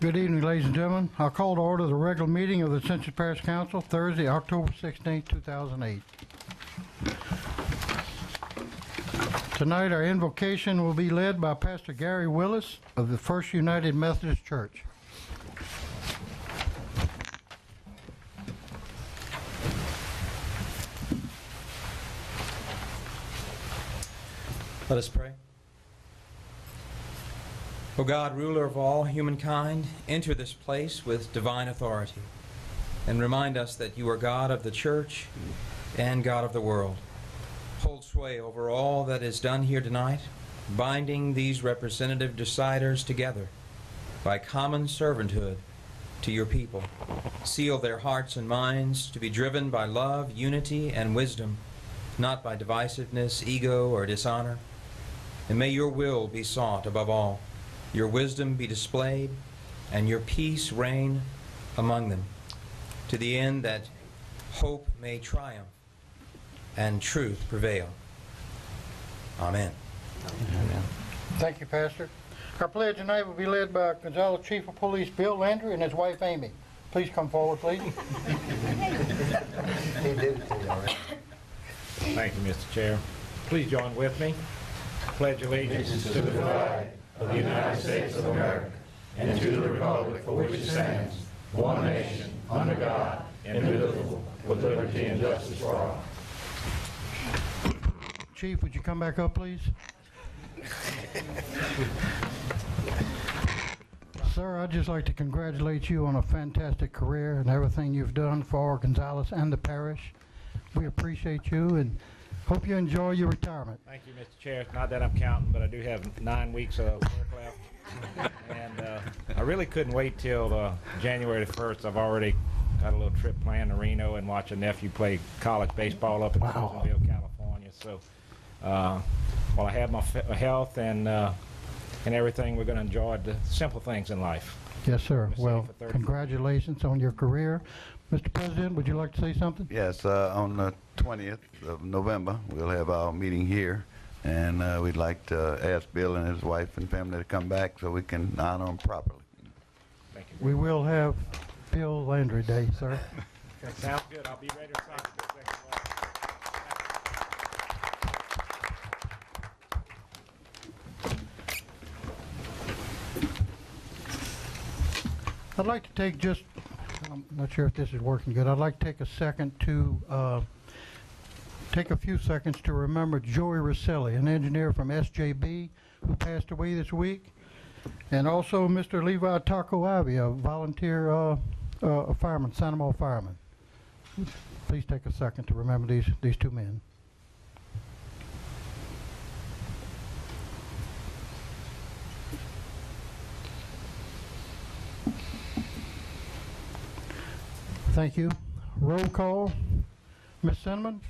Good evening, ladies and gentlemen. I'll call to order the regular meeting of the Ascension Parish Council, Thursday, October 16, 2008. Tonight, our invocation will be led by Pastor Gary Willis of the First United Methodist Church. Let us pray. O God, ruler of all humankind, enter this place with divine authority and remind us that you are God of the church and God of the world. Hold sway over all that is done here tonight, binding these representative deciders together by common servanthood to your people. Seal their hearts and minds to be driven by love, unity, and wisdom, not by divisiveness, ego, or dishonor. And may your will be sought above all, your wisdom be displayed, and your peace reign among them, to the end that hope may triumph and truth prevail. Amen. Amen. Thank you, Pastor. Our pledge tonight will be led by Gonzales Chief of Police Bill Landry and his wife Amy. Please come forward, please. He did it to you already. Thank you, Mr. Chair. Please join with me. Pledge allegiance to the flag of the United States of America and to the republic for which it stands, one nation, under God, indivisible, with liberty and justice for all. Chief, would you come back up, please? Sir, I'd just like to congratulate you on a fantastic career and everything you've done for Gonzales and the parish. We appreciate you and hope you enjoy your retirement. Thank you, Mr. Chair. Not that I'm counting, but I do have 9 weeks of work left. And I really couldn't wait till January the 1st. I've already got a little trip planned to Reno and watch a nephew play college baseball up in Susanville, California. So while I have my health and everything, we're going to enjoy the simple things in life. Yes, sir. Well, congratulations on your career. Mr. President, would you like to say something? Yes, on the 20th of November, we'll have our meeting here, and we'd like to ask Bill and his wife and family to come back so we can honor them properly. Thank you. We will have Bill Landry Day, sir. Sounds good. I'll be ready to sign this second one. I'd like to take just, I'm not sure if this is working good, I'd like to take a second to, take a few seconds to remember Joey Rosselli, an engineer from SJB who passed away this week, and also Mr. Levi Taco Ivy, a volunteer fireman, Santa Monica fireman. Please take a second to remember these two men. Thank you. Roll call. Ms. Cinnamon?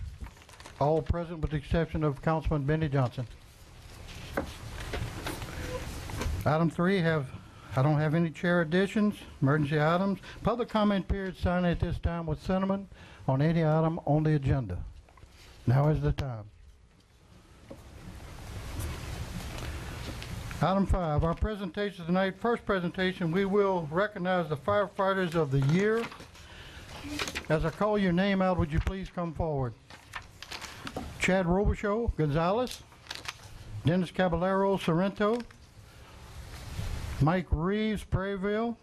All present with the exception of Councilman Benny Johnson. Item 3, I don't have any chair additions, emergency items. Public comment period signing at this time with Cinnamon on any item on the agenda. Now is the time. Item 5, our presentation tonight. First presentation, we will recognize the firefighters of the year. As I call your name out, would you please come forward? Chad Robichaud, Gonzales. Dennis Caballero, Sorrento. Mike Reeves, Prairieville.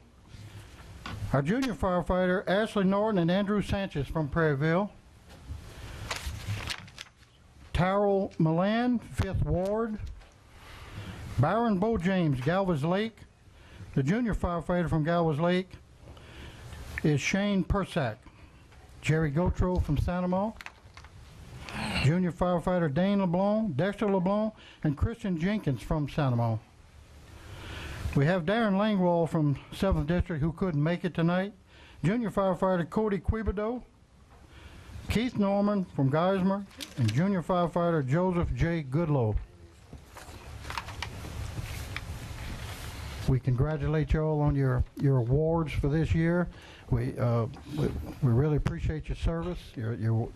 Our junior firefighter, Ashley Norton and Andrew Sanchez from Prairieville. Tyrell Milan, 5th Ward. Byron Bo James, Galvez Lake. The junior firefighter from Galvez Lake is Shane Persack. Jerry Gautreau from Santa Monica. Junior firefighter Dane LeBlanc, Dexter LeBlanc, and Christian Jenkins from Santa Monica. We have Darren Langwall from 7th District who couldn't make it tonight. Junior firefighter Cody Quibido, Keith Norman from Geismar, and junior firefighter Joseph J. Goodlow. We congratulate you all on your awards for this year. We really appreciate your service. You're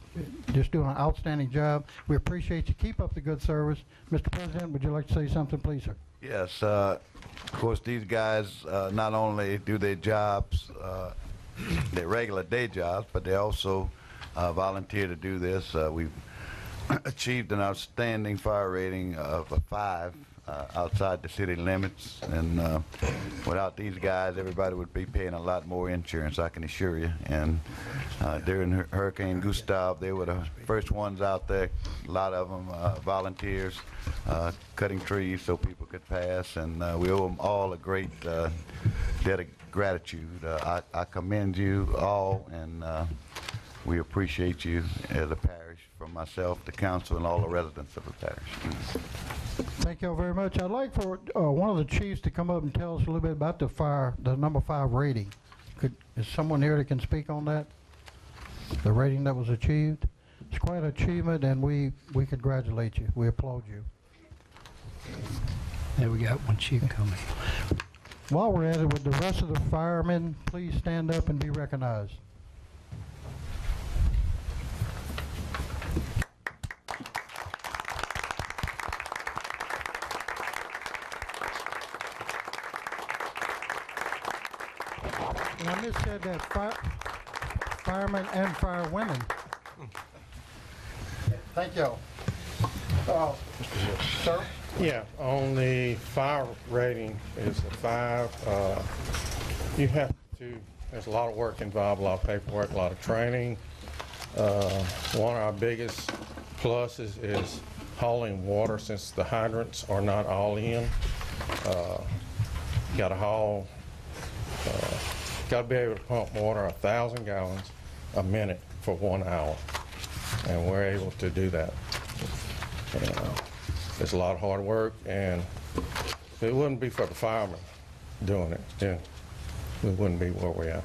just doing an outstanding job. We appreciate you. Keep up the good service. Mr. President, would you like to say something, please, sir? Yes, of course, these guys not only do their jobs, their regular day jobs, but they also volunteer to do this. We've achieved an outstanding fire rating of a 5 outside the city limits, and without these guys, everybody would be paying a lot more insurance, I can assure you. And during Hurricane Gustav, they were the first ones out there, a lot of them volunteers, cutting trees so people could pass, and we owe them all a great debt of gratitude. I commend you all, and we appreciate you as a parish, from myself, the council, and all the residents of the parish. Thank you all very much. I'd like for one of the chiefs to come up and tell us a little bit about the number 5 rating. Is someone here that can speak on that? The rating that was achieved? It's quite an achievement, and we congratulate you. We applaud you. There we got one chief coming. While we're at it, would the rest of the firemen please stand up and be recognized? And I just said that firemen and firewomen. Thank you. Sir? Yeah, on the fire rating is a 5. You have to, there's a lot of work involved, a lot of paperwork, a lot of training. One of our biggest pluses is hauling water, since the hydrants are not all in. Got to haul, got to be able to pump water 1,000 gallons a minute for 1 hour, and we're able to do that. It's a lot of hard work, and if it wouldn't be for the firemen doing it, then we wouldn't be where we are.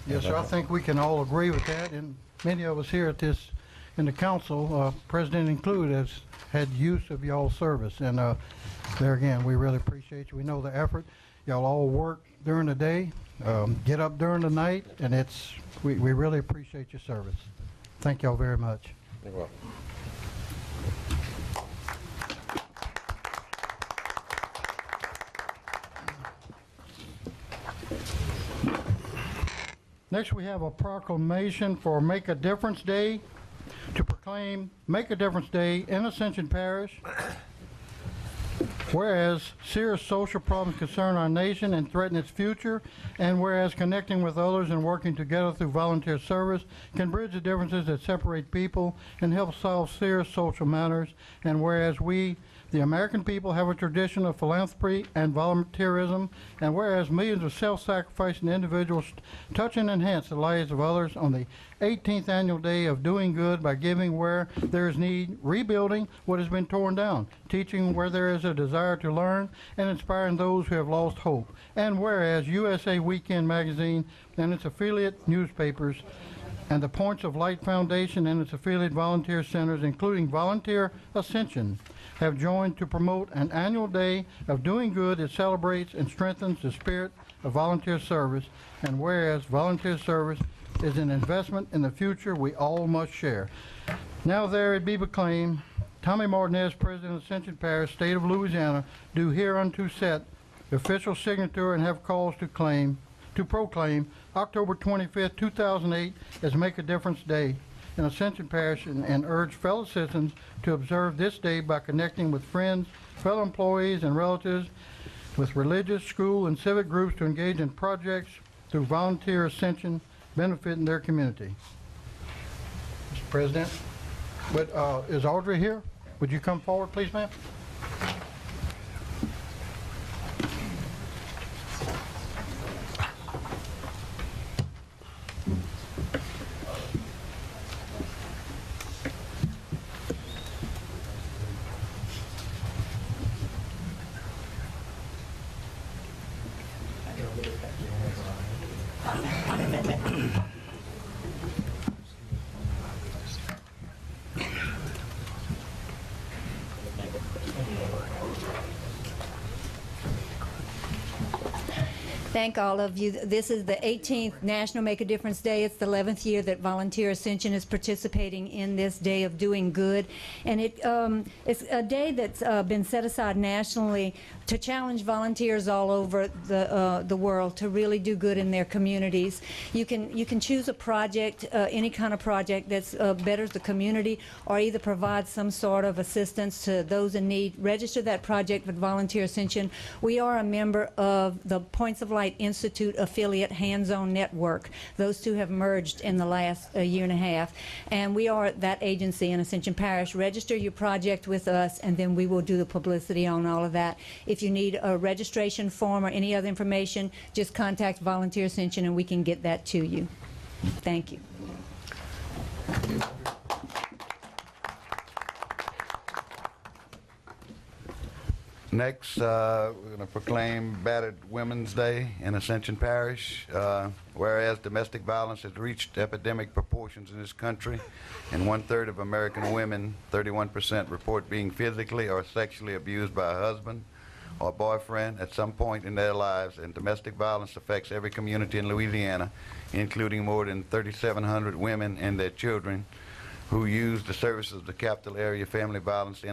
Yes, sir. I think we can all agree with that, and many of us here at this, in the council, President included, has had use of y'all's service, and there again, we really appreciate you. We know the effort. Y'all all work during the day, get up during the night, and we really appreciate your service. Thank y'all very much. You're welcome. Next, we have a proclamation for Make a Difference Day to proclaim Make a Difference Day in Ascension Parish. Whereas serious social problems concern our nation and threaten its future, and whereas connecting with others and working together through volunteer service can bridge the differences that separate people and help solve serious social matters, and whereas we, the American people, have a tradition of philanthropy and volunteerism, and whereas millions of self-sacrificing individuals touch and enhance the lives of others on the 18th annual day of doing good by giving where there is need, rebuilding what has been torn down, teaching where there is a desire to learn, and inspiring those who have lost hope. And whereas USA Weekend magazine and its affiliate newspapers and the Points of Light Foundation and its affiliate volunteer centers, including Volunteer Ascension, have joined to promote an annual day of doing good that celebrates and strengthens the spirit of volunteer service. And whereas volunteer service is an investment in the future we all must share. Now there it be proclaimed, Tommy Martinez, President of Ascension Parish, State of Louisiana, do hereunto set the official signature and have cause to proclaim October 25th, 2008 as Make a Difference Day in Ascension Parish, and urge fellow citizens to observe this day by connecting with friends, fellow employees, and relatives, with religious, school, and civic groups to engage in projects through Volunteer Ascension benefiting their community. Mr. President, is Audrey here? Would you come forward, please, ma'am? thank all of you. This is the 18th National Make a Difference Day. It's the 11th year that Volunteer Ascension is participating in this day of doing good. And it's a day that's been set aside nationally to challenge volunteers all over the world to really do good in their communities. You can choose a project, any kind of project that's betters the community, or either provides some sort of assistance to those in need. Register that project with Volunteer Ascension. We are a member of the Points of Light Institute affiliate Hands-On Network. Those two have merged in the last year and a half, and we are that agency in Ascension Parish. Register your project with us, and then we will do the publicity on all of that. If you need a registration form or any other information, just contact Volunteer Ascension and we can get that to you. Thank you. Next, we're going to proclaim Battered Women's Day in Ascension Parish. Whereas domestic violence has reached epidemic proportions in this country, and 1/3 of American women, 31%, report being physically or sexually abused by a husband or boyfriend at some point in their lives, and domestic violence affects every community in Louisiana, including more than 3,700 women and their children who use the services of the Capital Area Family Violence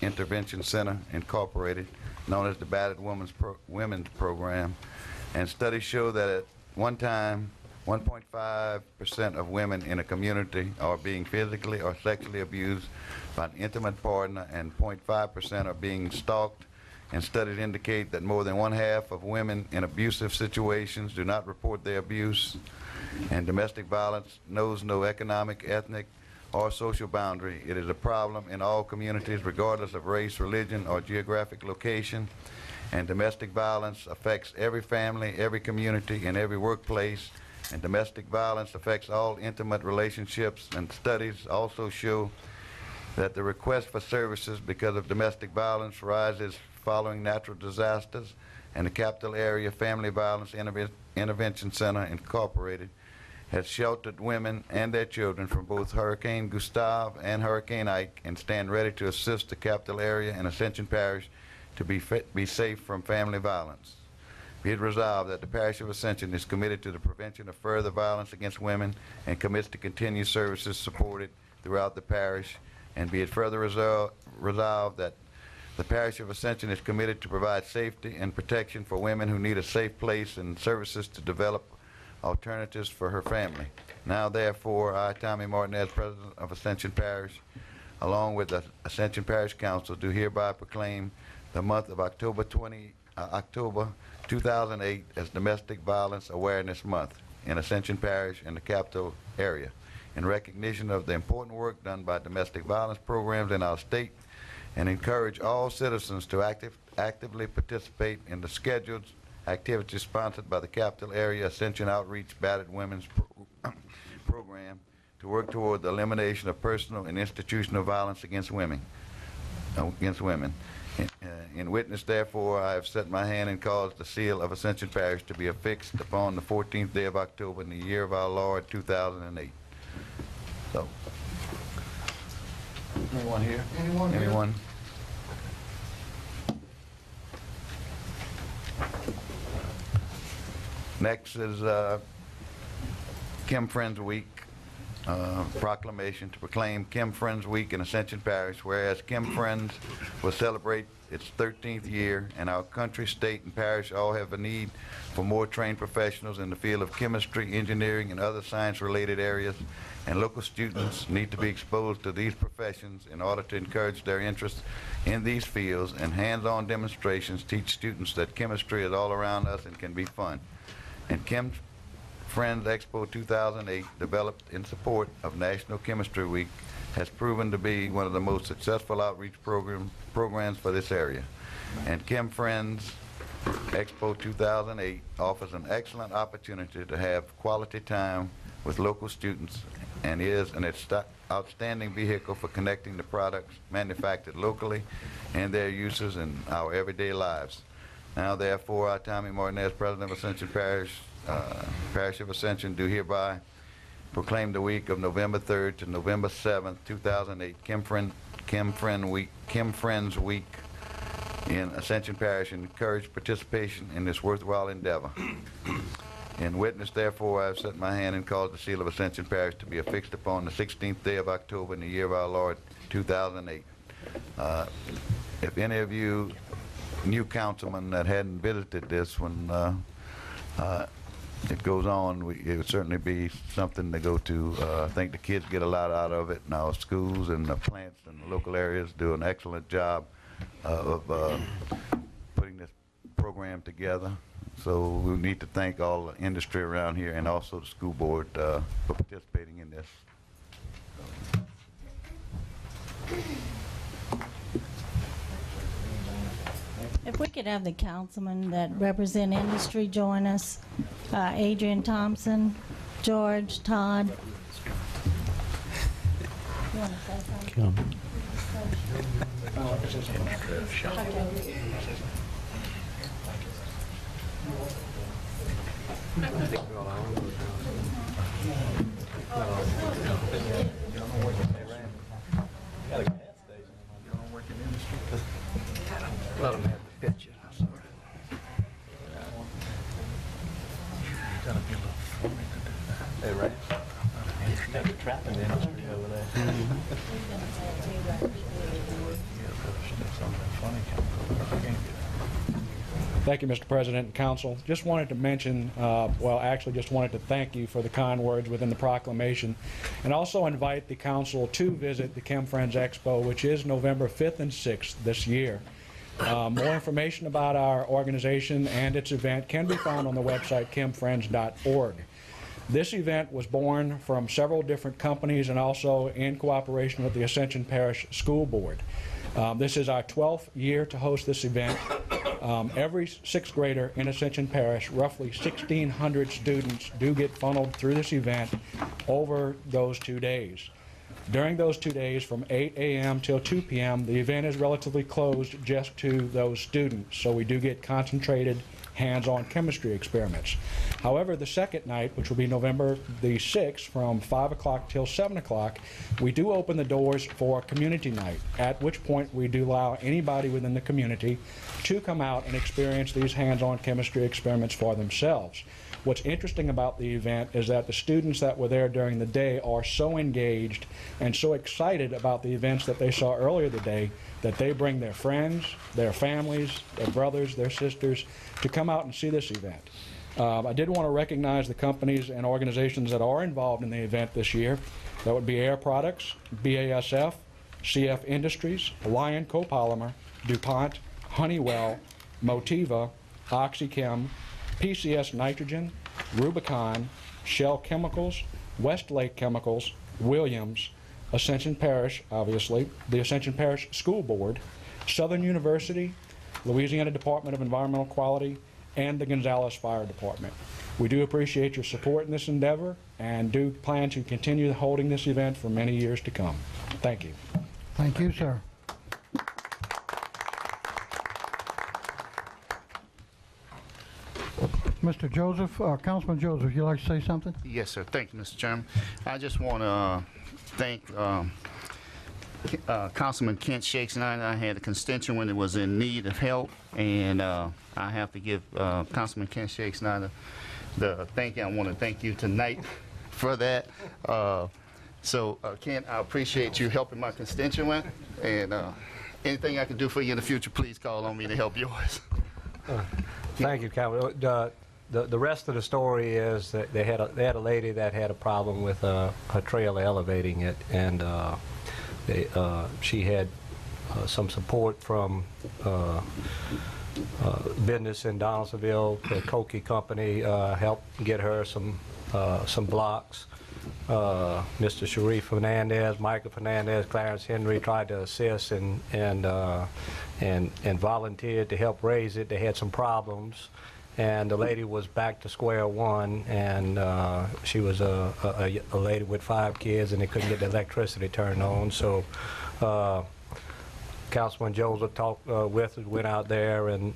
Intervention Center, Incorporated, known as the Battered Women's Program. And studies show that at one time, 1.5% of women in a community are being physically or sexually abused by an intimate partner, and 0.5% are being stalked. And studies indicate that more than 1/2 of women in abusive situations do not report their abuse. And domestic violence knows no economic, ethnic, or social boundary. It is a problem in all communities, regardless of race, religion, or geographic location. And domestic violence affects every family, every community, and every workplace. And domestic violence affects all intimate relationships. And studies also show that the request for services because of domestic violence rises following natural disasters. And the Capital Area Family Violence Intervention Center, Incorporated, has sheltered women and their children from both Hurricane Gustav and Hurricane Ike, and stand ready to assist the Capital Area and Ascension Parish to be safe from family violence. Be it resolved that the Parish of Ascension is committed to the prevention of further violence against women and commits to continue services supported throughout the parish. And be it further resolved that the Parish of Ascension is committed to provide safety and protection for women who need a safe place and services to develop alternatives for her family. Now, therefore, I, Tommy Martinez, President of Ascension Parish, along with the Ascension Parish Council, do hereby proclaim the month of October 2008 as Domestic Violence Awareness Month in Ascension Parish and the Capital Area, in recognition of the important work done by domestic violence programs in our state, and encourage all citizens to actively participate in the scheduled activities sponsored by the Capital Area Ascension Outreach Battered Women's Program to work toward the elimination of personal and institutional violence against women. In witness, therefore, I have set my hand and caused the seal of Ascension Parish to be affixed upon the 14th day of October in the year of our Lord 2008. So, anyone here? Anyone? Next is Kim Friends Week, proclamation to proclaim Kim Friends Week in Ascension Parish, whereas Kim Friends will celebrate its 13th year, and our country, state, and parish all have a need for more trained professionals in the field of chemistry, engineering, and other science-related areas, and local students need to be exposed to these professions in order to encourage their interest in these fields, and hands-on demonstrations teach students that chemistry is all around us and can be fun. And Kim Friends Expo 2008, developed in support of National Chemistry Week, has proven to be one of the most successful outreach programs for this area. And Kim Friends Expo 2008 offers an excellent opportunity to have quality time with local students, and is an outstanding vehicle for connecting the products manufactured locally and their uses in our everyday lives. Now, therefore, I, Tommy Martinez, President of Ascension Parish, Parish of Ascension, do hereby proclaim the week of November 3rd to November 7th, 2008, Kim Friends Week in Ascension Parish and encourage participation in this worthwhile endeavor. In witness, therefore, I have set my hand and caused the seal of Ascension Parish to be affixed upon the 16th day of October in the year of our Lord, 2008. If any of you new councilmen that hadn't visited this when it goes on, it would certainly be something to go to. I think the kids get a lot out of it, and our schools and the plants and the local areas do an excellent job of putting this program together. So we need to thank all the industry around here and also the school board for participating in this. If we could have the councilmen that represent industry join us, Adrian Thompson, George, Todd. You want to say something? Let them have the picture. I'm sorry. Gotta be a little funny to do that. Hey, Ray. Got the trapping industry over there. Thank you, Mr. President and Council. Just wanted to mention, well, actually just wanted to thank you for the kind words within the proclamation, and also invite the Council to visit the Chem Friends Expo, which is November 5th and 6th this year. More information about our organization and its event can be found on the website chemfriends.org. This event was born from several different companies and also in cooperation with the Ascension Parish School Board. This is our 12th year to host this event. Every sixth grader in Ascension Parish, roughly 1,600 students, do get funneled through this event over those 2 days. During those 2 days, from 8 a.m. till 2 p.m., the event is relatively closed just to those students, so we do get concentrated hands-on chemistry experiments. However, the second night, which will be November the 6th, from 5 o'clock till 7 o'clock, we do open the doors for a community night, at which point we do allow anybody within the community to come out and experience these hands-on chemistry experiments for themselves. What's interesting about the event is that the students that were there during the day are so engaged and so excited about the events that they saw earlier today that they bring their friends, their families, their brothers, their sisters to come out and see this event. I did want to recognize the companies and organizations that are involved in the event this year. That would be Air Products, BASF, CF Industries, Lion Copolymer, DuPont, Honeywell, Motiva, OxyChem, PCS Nitrogen, Rubicon, Shell Chemicals, Westlake Chemicals, Williams, Ascension Parish, obviously, the Ascension Parish School Board, Southern University, Louisiana Department of Environmental Quality, and the Gonzales Fire Department. We do appreciate your support in this endeavor and do plan to continue holding this event for many years to come. Thank you. Thank you, sir. Mr. Joseph, Councilman Joseph, would you like to say something? Yes, sir. Thank you, Mr. Chairman. I just want to thank Councilman Kent Shakes and I had a constituent that was in need of help, and I have to give Councilman Kent Shakes and I the thank you. I want to thank you tonight for that. So, Kent, I appreciate you helping my constituent, and anything I can do for you in the future, please call on me to help yours. Thank you, Calvin. The rest of the story is that they had a lady that had a problem with her trailer elevating it, and she had some support from business in Donaldsonville. The Koki company helped get her some blocks. Mr. Sharif Fernandez, Michael Fernandez, Clarence Henry tried to assist and volunteered to help raise it. They had some problems, and the lady was back to square one, and she was a lady with 5 kids, and they couldn't get the electricity turned on. So Councilman Joseph talked with us, went out there, and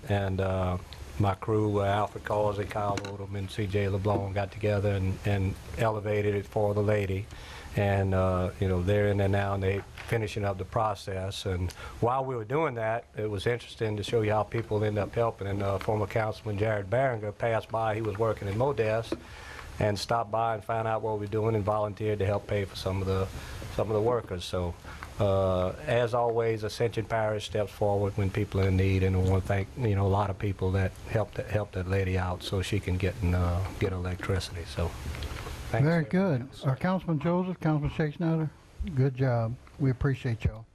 my crew, Alfred Causey, Kyle Odom, and C.J. LeBlanc got together and elevated it for the lady. and you know, they're in there now and they finishing up the process. And while we were doing that, it was interesting to show you how people end up helping. And former Councilman Jared Barringer passed by. He was working in Modest and stopped by and found out what we're doing and volunteered to help pay for some of the workers. So as always, Ascension Parish steps forward when people are in need, and I want to thank, you know, a lot of people that helped that lady out so she can get electricity. So thanks. Very good. Councilman Joseph, Councilman Shakespeare, good job. We appreciate y'all.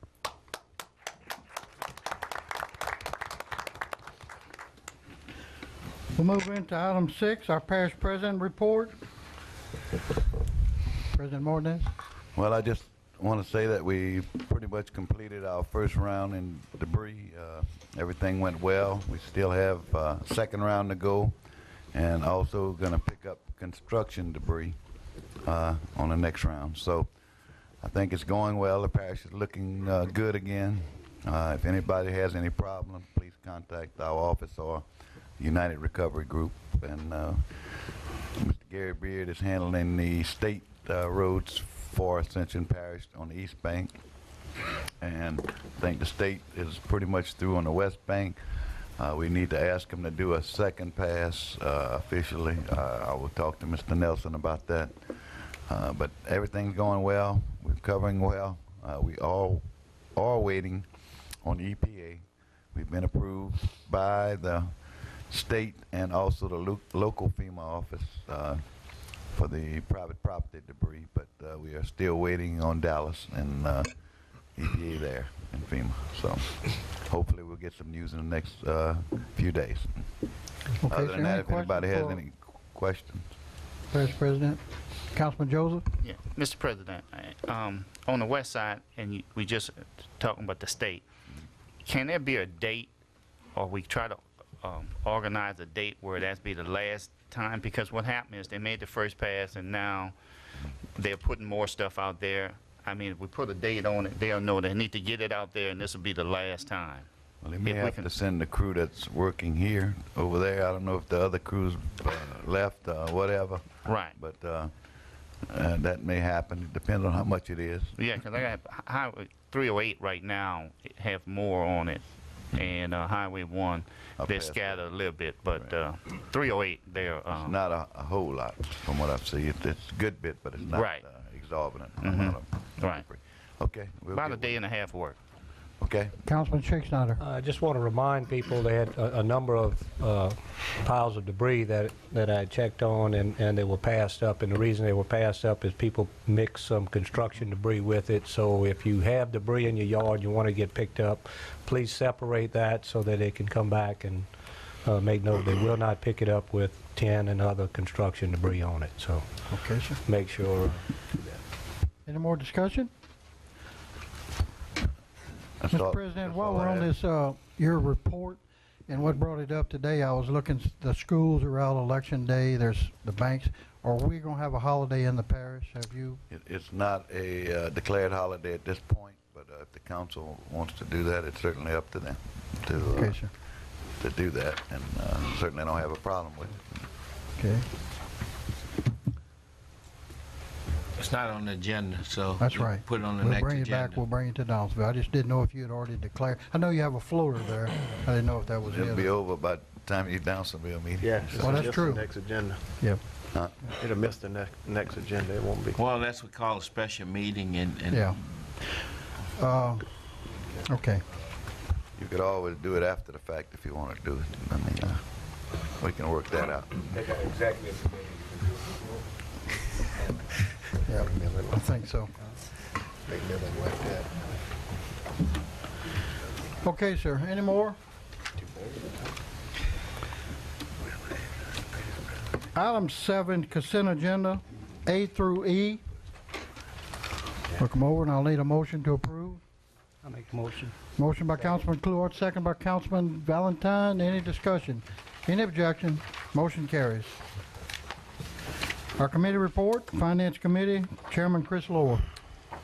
We'll move into item 6, our parish president report. President Martinez. Well, I just want to say that we pretty much completed our first round in debris. Everything went well. We still have second round to go, and also going to pick up construction debris on the next round. So I think it's going well. The parish is looking good again. If anybody has any problem, please contact our office or United Recovery Group. And Mr. Gary Beard is handling the state roads for Ascension Parish on the East Bank. And I think the state is pretty much through on the West Bank. We need to ask him to do a second pass officially. I will talk to Mr. Nelson about that. But everything's going well. We're covering well. We all are waiting on the EPA. We've been approved by the state and also the local FEMA office for the private property debris, but we are still waiting on Dallas and EPA there and FEMA. So hopefully we'll get some news in the next few days. Okay, Other than that, if anybody has any questions. Parish President. Councilman Joseph. Yeah, Mr. President, on the west side, and we just talking about the state, can there be a date, or we try to organize a date where it has to be the last time? Because what happened is they made the first pass, and now they're putting more stuff out there. I mean, if we put a date on it, they'll know they need to get it out there, and this will be the last time. Well, they may have to send the crew that's working here over there. I don't know if the other crews left or whatever. Right. But that may happen. It depends on how much it is. Yeah, because I got Highway 308 right now have more on it, and Highway 1 they're scattered a little bit, but 308 they're it's not a whole lot from what I see. It's a good bit, but it's not exorbitant amount of right. Okay. We'll about a day and a half work. Okay. Councilman Shakespeare. I just want to remind people they had a number of piles of debris that I checked on, and they were passed up. And the reason they were passed up is people mix some construction debris with it. So if you have debris in your yard you want to get picked up, please separate that so that they can come back and make note they will not pick it up with tin and other construction debris on it. So okay, sir. Make sure. Any more discussion? Mr. President, while we're on this, your report and what brought it up today, I was looking, the schools are out election day, there's the banks. Are we going to have a holiday in the parish? Have you? It's not a declared holiday at this point, but if the council wants to do that, it's certainly up to them to, okay, sir. To do that, and certainly don't have a problem with it. Okay. It's not on the agenda, so that's we'll right. Put it on the we'll next bring it agenda. back. We'll bring it to Donaldsonville. I just didn't know if you had already declared. I know you have a floater there. I didn't know if that was it. It'll be over by the time you Donaldsonville meeting. Yeah, well, that's true. The next agenda. Yep. It'll miss the next agenda. It won't be. Well, that's what we call a special meeting, and yeah. Okay. You could always do it after the fact if you want to do it. I mean, we can work that out. Exactly. Yeah, I think so. Okay, sir. Any more? Item 7, consent agenda, A through E. Look them over, and I'll need a motion to approve. I'll make the motion. Motion by Councilman Cluart, second by Councilman Valentine. Any discussion? Any objection? Motion carries. Our committee report, Finance Committee, Chairman Chris Lohr.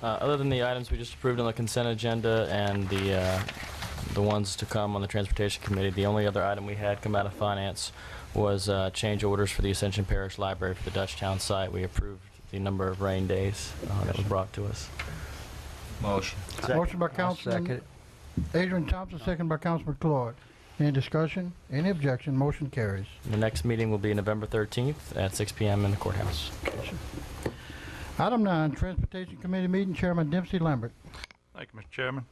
Other than the items we just approved on the consent agenda and the ones to come on the Transportation Committee, the only other item we had come out of Finance was change orders for the Ascension Parish Library for the Dutchtown site. We approved the number of rain days that was brought to us. Motion. Motion by Councilman Adrian Thompson, second by Councilman Claude. Any discussion? Any objection? Motion carries. The next meeting will be November 13th at 6 p.m. in the courthouse. Item 9, Transportation Committee meeting, Chairman Dempsey Lambert. Thank you, Mr. Chairman.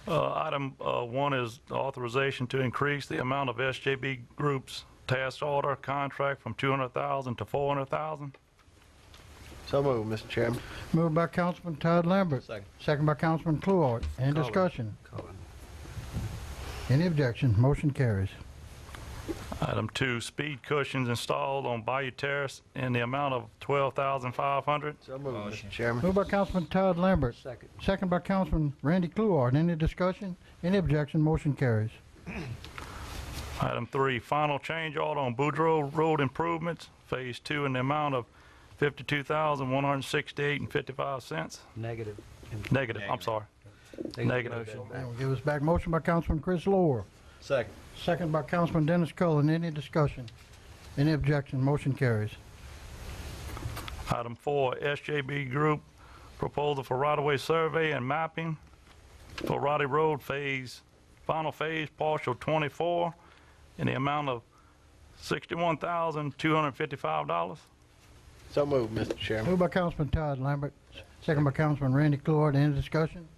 Item 1 is authorization to increase the amount of SJB Group's task order contract from $200,000 to $400,000. So moved, Mr. Chairman. Moved by Councilman Todd Lambert. Second by Councilman Claude. Any discussion? Any objection? Motion carries. Item 2, speed cushions installed on Bayou Terrace in the amount of $12,500. So moved, Mr. Chairman. Moved by Councilman Todd Lambert. Second by Councilman Randy Clouard. Any discussion? Any objection? Motion carries. Item 3, final change order on Boudreaux Road improvements, Phase 2, in the amount of $52,168.55. Negative. Negative, I'm sorry. Negative. Give us back. Motion by Councilman Chris Lohr. Second. Second by Councilman Dennis Cullen. Any discussion? Any objection? Motion carries. Item 4, SJB Group, proposal for right-of-way survey and mapping for Roddy Road final phase, partial 24, in the amount of $61,255. So moved, Mr. Chairman. Moved by Councilman Todd Lambert. Second by Councilman Randy Clouard. Any discussion?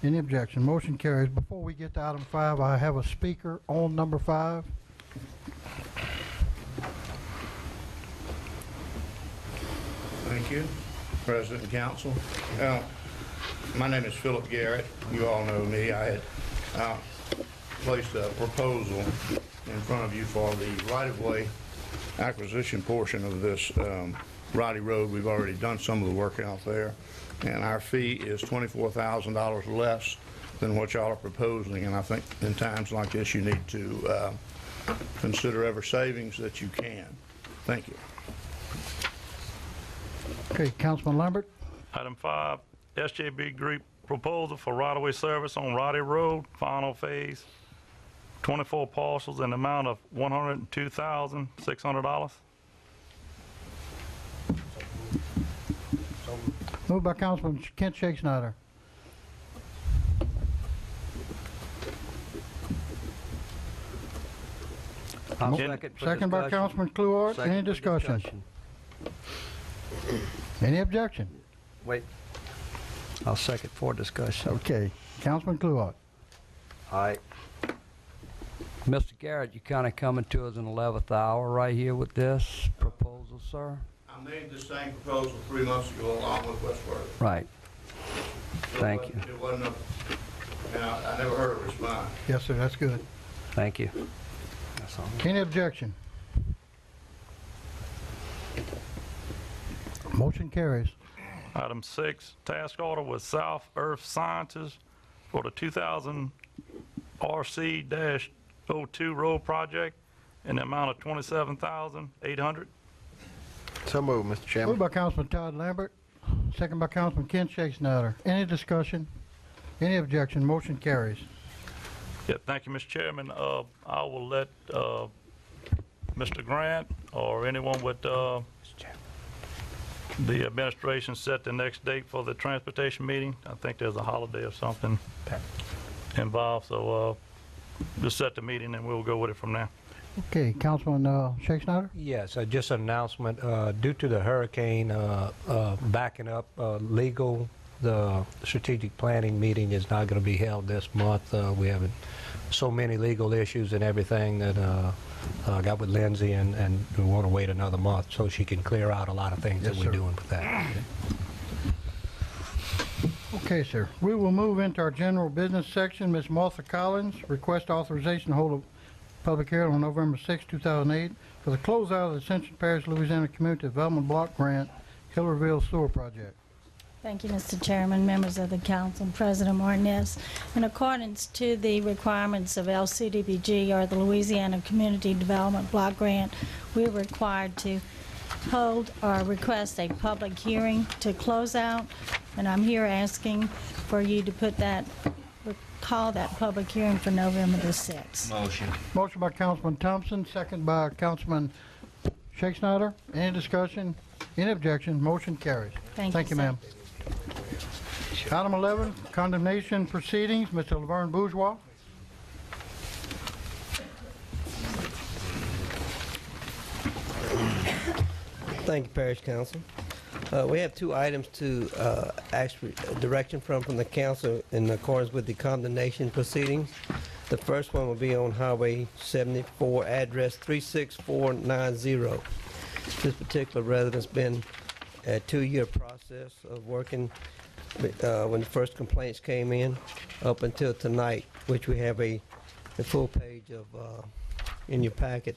Any objection? Motion carries. Before we get to item 5, I have a speaker on number 5. Thank you, President and Council. My name is Philip Garrett. You all know me. I had placed a proposal in front of you for the right-of-way acquisition portion of this Roddy Road. We've already done some of the work out there, and our fee is $24,000 less than what y'all are proposing, and I think in times like this you need to consider every savings that you can. Thank you. Okay, Councilman Lambert. Item 5, SJB Group proposal for right-of-way service on Roddy Road, final phase, 24 parcels in the amount of $102,600. Moved by Councilman Kent Shakespeare. Second by Councilman Clouard. Any discussion? Any objection? Wait. I'll second for discussion. Okay. Councilman Clouard. All right. Mr. Garrett, you kind of coming to us in the 11th hour right here with this proposal, sir? I made the same proposal 3 months ago along with Westward. Right. Thank you. It wasn't a, and I never heard a response. Yes, sir. That's good. Thank you. That's all. Any objection? Motion carries. Item 6, task order with South Earth Sciences for the 2000 RC-02 road project in the amount of $27,800. So moved, Mr. Chairman. Moved by Councilman Todd Lambert. Second by Councilman Ken Shakespeare. Any discussion? Any objection? Motion carries. Yeah, thank you, Mr. Chairman. I will let Mr. Grant or anyone with the administration set the next date for the transportation meeting. I think there's a holiday or something involved, so just set the meeting and we'll go with it from there. Okay, Councilman Shakespeare. Yes, just an announcement. Due to the hurricane backing up legal, the strategic planning meeting is not going to be held this month. We have so many legal issues and everything that got with Lindsay, and we want to wait another month so she can clear out a lot of things that we're doing with that. Okay, sir. We will move into our general business section. Ms. Martha Collins, request authorization to hold a public hearing on November 6, 2008 for the closeout of the Ascension Parish, Louisiana Community Development Block Grant, Hillerville Sewer Project. Thank you, Mr. Chairman, members of the council, and President Martinez. In accordance to the requirements of LCDBG, or the Louisiana Community Development Block Grant, we're required to hold or request a public hearing to close out, and I'm here asking for you to call that public hearing for November the 6th. Motion. Motion by Councilman Thompson, second by Councilman Shakespeare. Any discussion? Any objection? Motion carries. Thank Thank you, you, sir. ma'am. Item 11, condemnation proceedings. Mr. Laverne Bourgeois. Thank you, Parish Council. We have two items to ask for direction from the council in accordance with the condemnation proceedings. The first one will be on Highway 74, address 36490. This particular resident's been a 2-year process of working when the first complaints came in up until tonight, which we have a full page of in your packet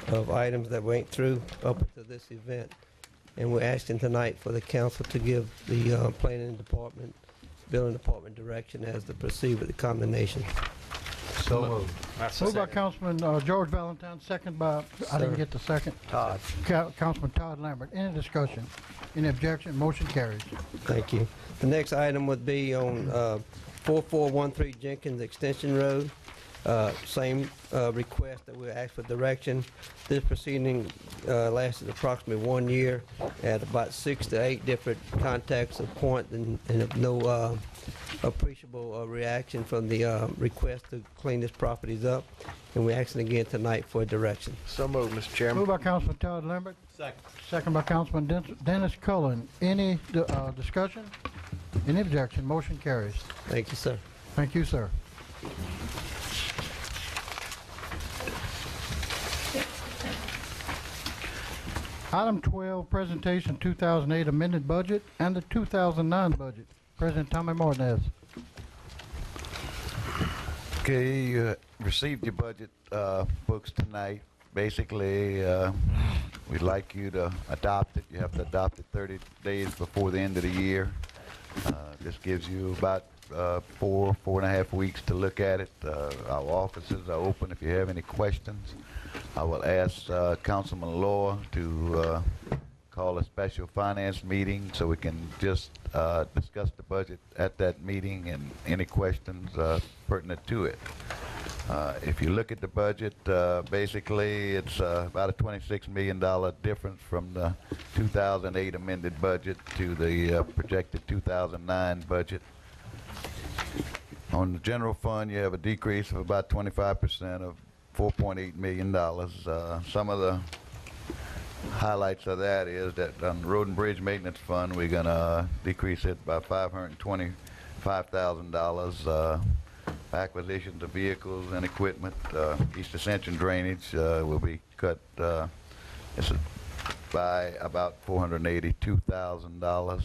of items that went through up until this event. And we're asking tonight for the council to give the planning department, building department direction as to proceed with the condemnation. So moved. Moved by Councilman George Valentine, second by, I didn't get the second. Todd. Councilman Todd Lambert. Any discussion? Any objection? Motion carries. Thank you. The next item would be on 4413 Jenkins Extension Road. Same request that we asked for direction. This proceeding lasted approximately 1 year at about 6 to 8 different contacts of point and no appreciable reaction from the request to clean this properties up. And we're asking again tonight for direction. So moved, Mr. Chairman. Moved by Councilman Todd Lambert. Second. Second by Councilman Dennis Cullen. Any discussion? Any objection? Motion carries. Thank you, sir. Thank you, sir. Item 12, presentation 2008 amended budget and the 2009 budget. President Tommy Martinez. Okay, you received your budget books tonight. Basically, we'd like you to adopt it. You have to adopt it 30 days before the end of the year. This gives you about 4.5 weeks to look at it. Our offices are open if you have any questions. I will ask Councilman Law to call a special finance meeting so we can just discuss the budget at that meeting and any questions pertinent to it. If you look at the budget, basically it's about a $26 million difference from the 2008 amended budget to the projected 2009 budget. On the general fund, you have a decrease of about 25% of $4.8 million. Some of the highlights of that is that on the Road and Bridge Maintenance Fund, we're going to decrease it by $525,000. Acquisitions of vehicles and equipment. East Ascension Drainage will be cut by about $482,000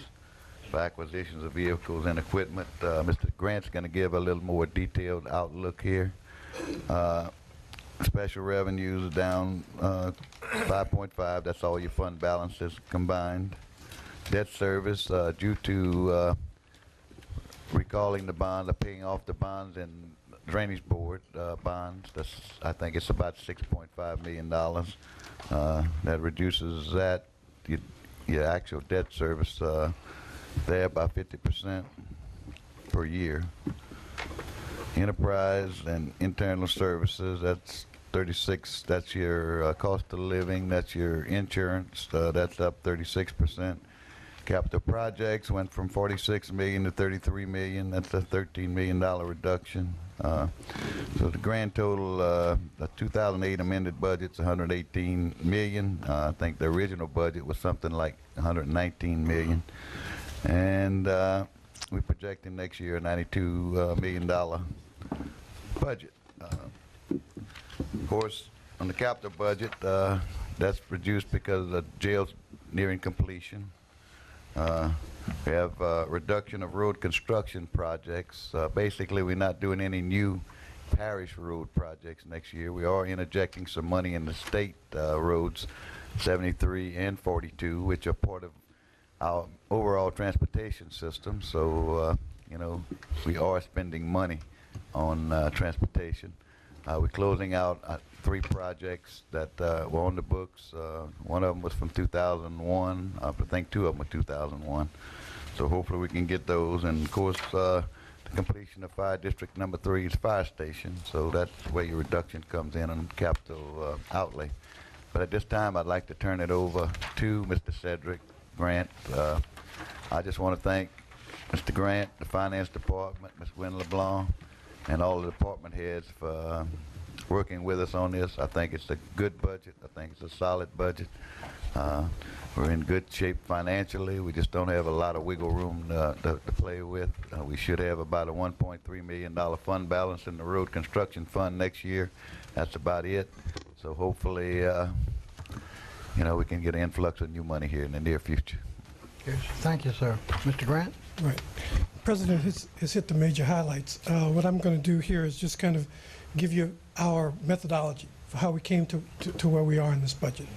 for acquisitions of vehicles and equipment. Mr. Grant's going to give a little more detailed outlook here. Special revenues are down 5.5. That's all your fund balances combined. Debt service due to recalling the bonds, paying off the bonds and drainage board bonds. I think it's about $6.5 million. That reduces that your actual debt service there by 50% per year. Enterprise and internal services, that's 36. That's your cost of living. That's your insurance. That's up 36%. Capital projects went from 46 million to 33 million. That's a $13 million reduction. So the grand total, the 2008 amended budget's 118 million. I think the original budget was something like 119 million. And we're projecting next year a $92 million budget. Of course, on the capital budget, that's reduced because the jail's nearing completion. We have reduction of road construction projects. Basically, we're not doing any new parish road projects next year. We are interjecting some money in the state roads, 73 and 42, which are part of our overall transportation system. So, you know, we are spending money on transportation. We're closing out 3 projects that were on the books. One of them was from 2001. I think 2 of them were 2001. So hopefully we can get those. And of course, the completion of Fire District Number 3's fire station. So that's where your reduction comes in on capital outlay. But at this time, I'd like to turn it over to Mr. Cedric Grant. I just want to thank Mr. Grant, the Finance Department, Ms. Gwen LeBlanc, and all the department heads for working with us on this. I think it's a good budget. I think it's a solid budget. We're in good shape financially. We just don't have a lot of wiggle room to play with. We should have about a $1.3 million fund balance in the road construction fund next year. That's about it. So hopefully, you know, we can get an influx of new money here in the near future. Yes, thank you, sir. Mr. Grant? Right. President has hit the major highlights. What I'm going to do here is just kind of give you our methodology for how we came to where we are in this budget.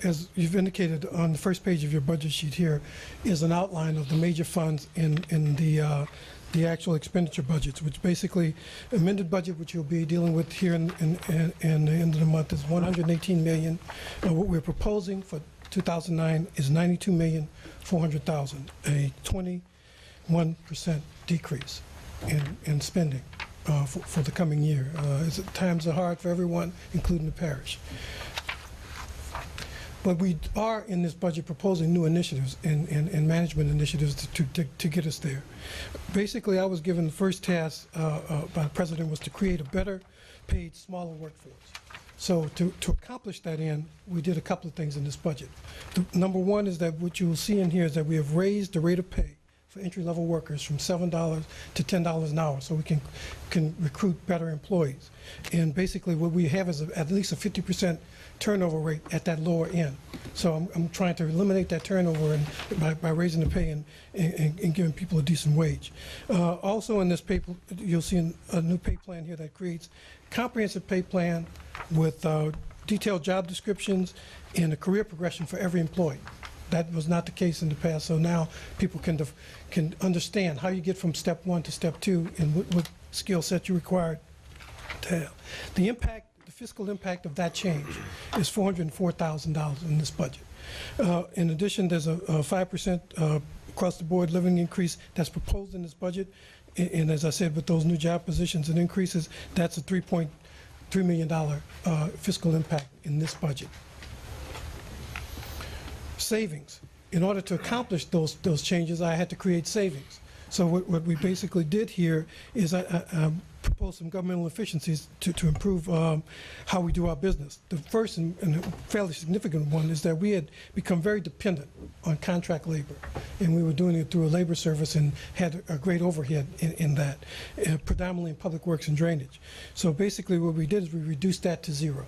As you've indicated on the first page of your budget sheet here is an outline of the major funds in the actual expenditure budgets, which basically amended budget, which you'll be dealing with here in the end of the month, is $118 million. What we're proposing for 2009 is $92,400,000, a 21% decrease in spending for the coming year. Times are hard for everyone, including the parish. But we are in this budget proposing new initiatives and management initiatives to get us there. Basically, I was given the first task by the president was to create a better paid, smaller workforce. So to accomplish that end, we did a couple of things in this budget. Number one is that what you will see in here is that we have raised the rate of pay for entry-level workers from $7 to $10 an hour, so we can recruit better employees. And basically what we have is at least a 50% turnover rate at that lower end. So I'm trying to eliminate that turnover by raising the pay and giving people a decent wage. Also in this pay, you'll see a new pay plan here that creates comprehensive pay plan with detailed job descriptions and a career progression for every employee. That was not the case in the past, so now people can understand how you get from step one to step two and what skill set you required to have. The fiscal impact of that change is $404,000 in this budget. In addition, there's a 5% across-the-board living increase that's proposed in this budget, and as I said, with those new job positions and increases, that's a $3.3 million fiscal impact in this budget. Savings. In order to accomplish those changes, I had to create savings. So what we basically did here is I proposed some governmental efficiencies to improve how we do our business. The first and fairly significant one is that we had become very dependent on contract labor, and we were doing it through a labor service and had a great overhead in that, predominantly in public works and drainage. So basically what we did is we reduced that to zero.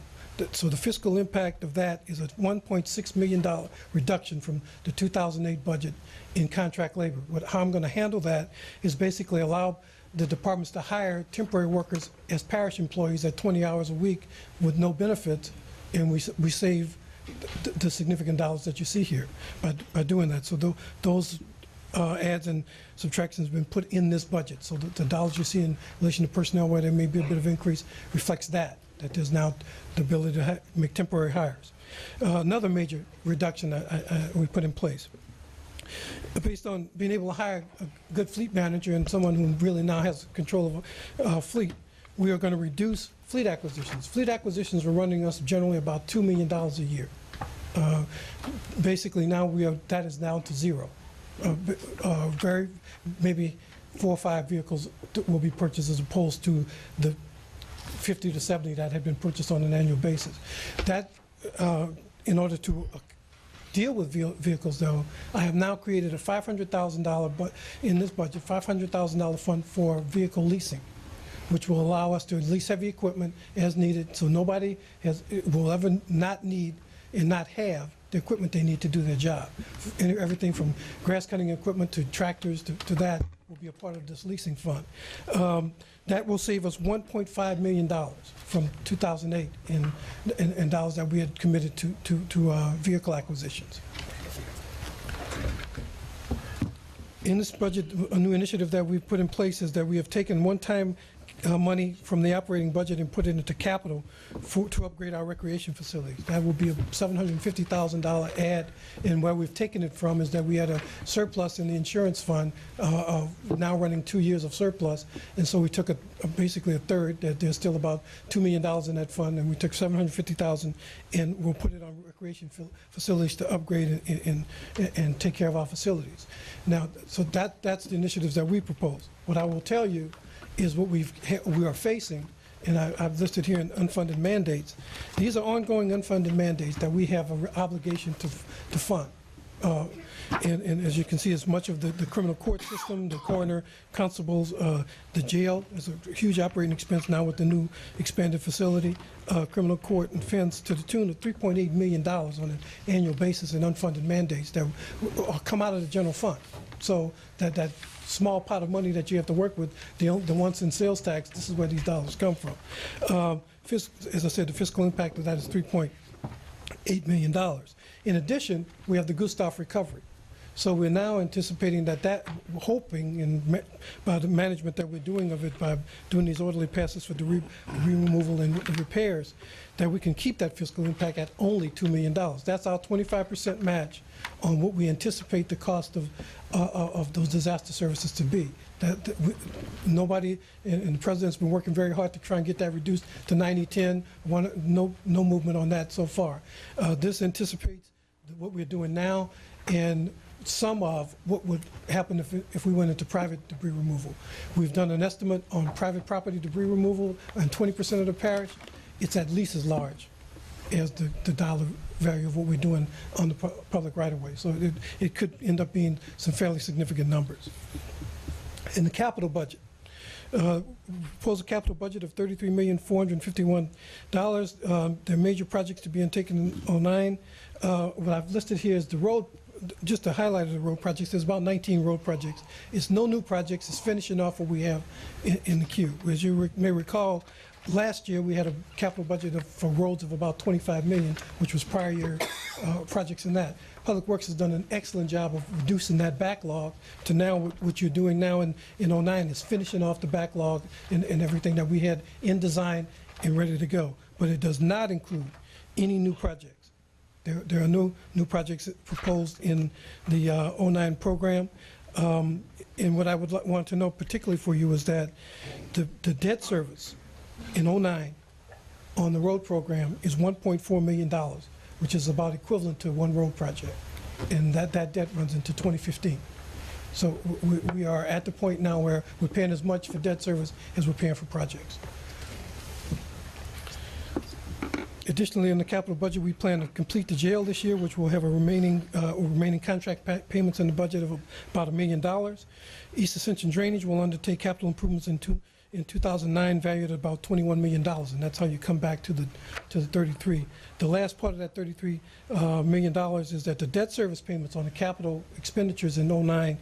So the fiscal impact of that is a $1.6 million reduction from the 2008 budget in contract labor. How I'm going to handle that is basically allow the departments to hire temporary workers as parish employees at 20 hours a week with no benefits, and we save the significant dollars that you see here by doing that. So those adds and subtractions have been put in this budget. So the dollars you see in relation to personnel, where there may be a bit of increase, reflects that there's now the ability to make temporary hires. Another major reduction that we put in place, based on being able to hire a good fleet manager and someone who really now has control of a fleet, we are going to reduce fleet acquisitions. Fleet acquisitions are running us generally about $2 million a year. Basically now that is down to zero. Maybe 4 or 5 vehicles will be purchased as opposed to the 50 to 70 that had been purchased on an annual basis. That, in order to deal with vehicles, though, I have now created a $500,000, but in this budget, $500,000 fund for vehicle leasing, which will allow us to lease heavy equipment as needed, so nobody will ever not need and not have the equipment they need to do their job. Everything from grass cutting equipment to tractors to that will be a part of this leasing fund. That will save us $1.5 million from 2008 in dollars that we had committed to vehicle acquisitions. In this budget, a new initiative that we've put in place is that we have taken one-time money from the operating budget and put it into capital to upgrade our recreation facilities. That will be a $750,000 add, and where we've taken it from is that we had a surplus in the insurance fund now running 2 years of surplus, and so we took basically a third. There's still about $2 million in that fund, and we took $750,000 and we'll put it on recreation facilities to upgrade and take care of our facilities. Now, so that's the initiatives that we propose. What I will tell you is what we are facing, and I've listed here in unfunded mandates. These are ongoing unfunded mandates that we have an obligation to fund. And as you can see, it's much of the criminal court system, the coroner, constables, the jail is a huge operating expense now with the new expanded facility, criminal court and fence to the tune of $3.8 million on an annual basis in unfunded mandates that come out of the general fund. So that small pot of money that you have to work with, the ones in sales tax, this is where these dollars come from. As I said, the fiscal impact of that is $3.8 million. In addition, we have the Gustav recovery. So we're now anticipating that hoping and by the management that we're doing of it, by doing these orderly passes for debris removal and repairs, that we can keep that fiscal impact at only $2 million. That's our 25% match on what we anticipate the cost of those disaster services to be. Nobody, and the President's been working very hard to try and get that reduced to 90-10. No movement on that so far. This anticipates what we're doing now and some of what would happen if we went into private debris removal. We've done an estimate on private property debris removal and 20% of the parish. It's at least as large as the dollar value of what we're doing on the public right-of-way. So it could end up being some fairly significant numbers. In the capital budget, propose a capital budget of $33,451,000. There are major projects to be undertaken in 2009. What I've listed here is the road, just a highlight of the road projects. There's about 19 road projects. It's no new projects. It's finishing off what we have in the queue. As you may recall, last year we had a capital budget for roads of about $25 million, which was prior year projects in that. Public Works has done an excellent job of reducing that backlog to now what you're doing now in 2009 is finishing off the backlog and everything that we had in design and ready to go. But it does not include any new projects. There are no new projects proposed in the 2009 program. And what I would want to know particularly for you is that the debt service in 2009 on the road program is $1.4 million, which is about equivalent to one road project. And that debt runs into 2015. So we are at the point now where we're paying as much for debt service as we're paying for projects. Additionally, in the capital budget, we plan to complete the jail this year, which will have a remaining contract payments in the budget of about $1 million. East Ascension Drainage will undertake capital improvements in 2009 valued at about $21 million, and that's how you come back to the 33. The last part of that $33 million is that the debt service payments on the capital expenditures in 2009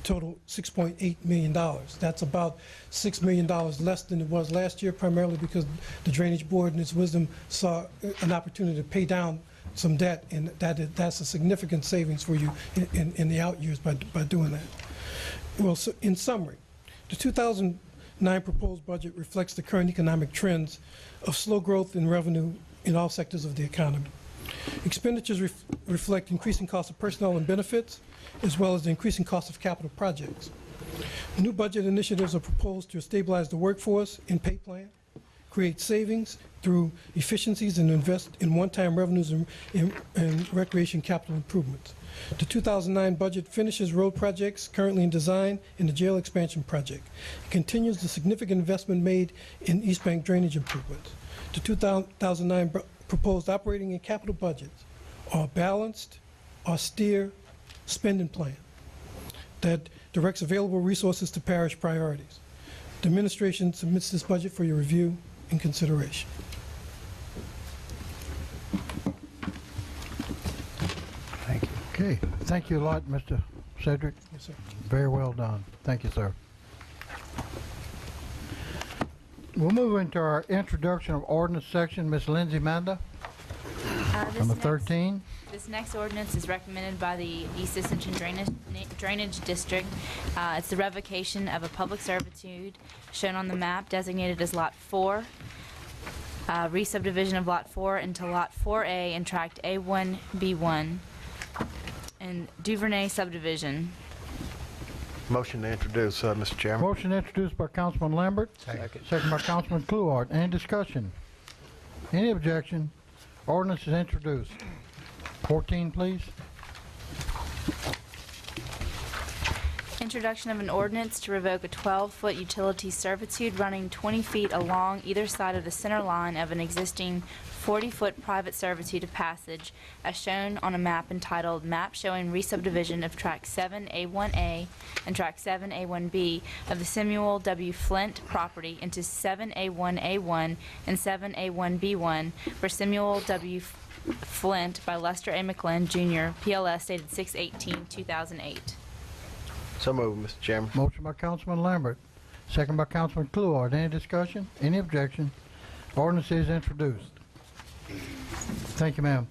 total $6.8 million. That's about $6 million less than it was last year, primarily because the Drainage Board in its wisdom saw an opportunity to pay down some debt, and that's a significant savings for you in the out years by doing that. Well, so in summary, the 2009 proposed budget reflects the current economic trends of slow growth in revenue in all sectors of the economy. Expenditures reflect increasing costs of personnel and benefits, as well as the increasing cost of capital projects. New budget initiatives are proposed to stabilize the workforce and pay plan, create savings through efficiencies, and invest in one-time revenues and recreation capital improvements. The 2009 budget finishes road projects currently in design and the jail expansion project. It continues the significant investment made in East Bank drainage improvements. The 2009 proposed operating and capital budgets are balanced, austere spending plan that directs available resources to parish priorities. The administration submits this budget for your review and consideration. Thank you. Okay, thank you a lot, Mr. Cedric. Yes, sir. Very well done. Thank you, sir. We'll move into our introduction of ordinance section. Ms. Lindsay Manda, number 13. This next ordinance is recommended by the East Ascension Drainage District. It's the revocation of a public servitude shown on the map designated as Lot 4, re-subdivision of Lot 4 into Lot 4A in Tract A1B1 and Duvernay subdivision. Motion to introduce, Mr. Chairman. Motion introduced by Councilman Lambert. Second by Councilman Kluart. Any discussion? Any objection? Ordinance is introduced. 14, please. Introduction of an ordinance to revoke a 12-foot utility servitude running 20 feet along either side of the center line of an existing 40-foot private servitude of passage, as shown on a map entitled Map Showing Re-Subdivision of Track 7A1A and Track 7A1B of the Samuel W. Flint property into 7A1A1 and 7A1B1 for Samuel W. Flint by Lester A. McLean, Jr., PLS dated 6/18/2008. So moved, Mr. Chairman. Motion by Councilman Lambert, second by Councilman Kluart. Any discussion? Any objection? Ordinance is introduced. Thank you, ma'am.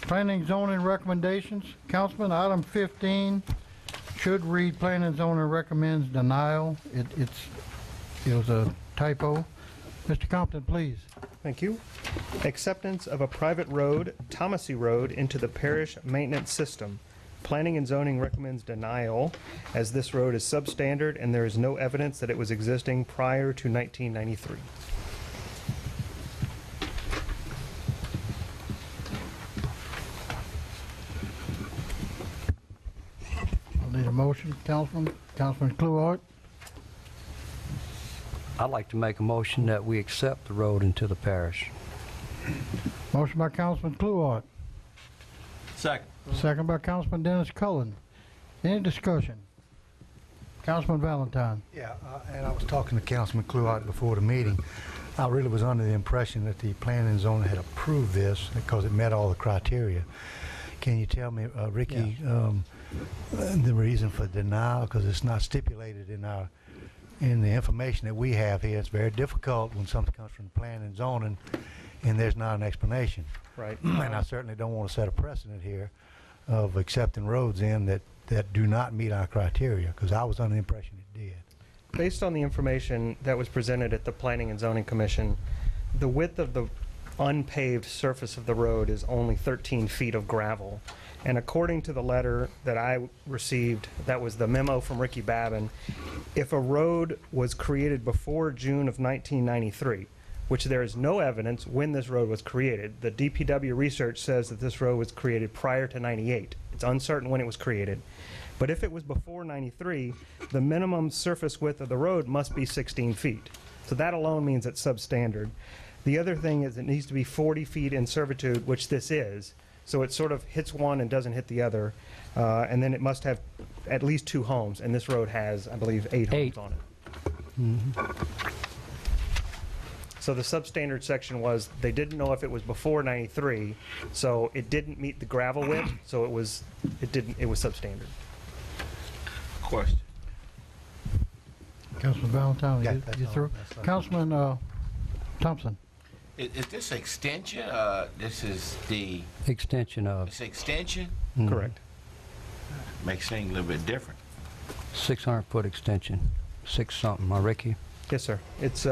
Planning and zoning recommendations. Councilman, item 15 should read Planning and zoning recommends denial. It was a typo. Mr. Compton, please. Thank you. Acceptance of a private road, Thomasy Road, into the parish maintenance system. Planning and zoning recommends denial, as this road is substandard and there is no evidence that it was existing prior to 1993. I'll need a motion, Councilman. Councilman Kluart. I'd like to make a motion that we accept the road into the parish. Motion by Councilman Kluart. Second. Second by Councilman Dennis Cullen. Any discussion? Councilman Valentine. Yeah, and I was talking to Councilman Kluart before the meeting. I really was under the impression that the planning and zoning had approved this because it met all the criteria. Can you tell me, Ricky, the reason for denial? Because it's not stipulated in the information that we have here. It's very difficult when something comes from planning and zoning and there's not an explanation. Right. And I certainly don't want to set a precedent here of accepting roads in that do not meet our criteria, because I was under the impression it did. Based on the information that was presented at the Planning and Zoning Commission, the width of the unpaved surface of the road is only 13 feet of gravel. And according to the letter that I received, that was the memo from Ricky Babin, if a road was created before June of 1993, which there is no evidence when this road was created. The DPW research says that this road was created prior to 98. It's uncertain when it was created. But if it was before 93, the minimum surface width of the road must be 16 feet. So that alone means it's substandard. The other thing is it needs to be 40 feet in servitude, which this is. So it sort of hits one and doesn't hit the other. And then it must have at least 2 homes. And this road has, I believe, 8 homes on it. Mm-hmm. So the substandard section was they didn't know if it was before 93, so it didn't meet the gravel width, so it was substandard. Question. Councilman Valentine, Yeah, you that's all. through? That's all. Councilman Thompson. Is this extension? This is the Extension of it's extension. Correct. Makes things a little bit different. 600-foot extension, 6 something, Ricky? Yes, sir. It's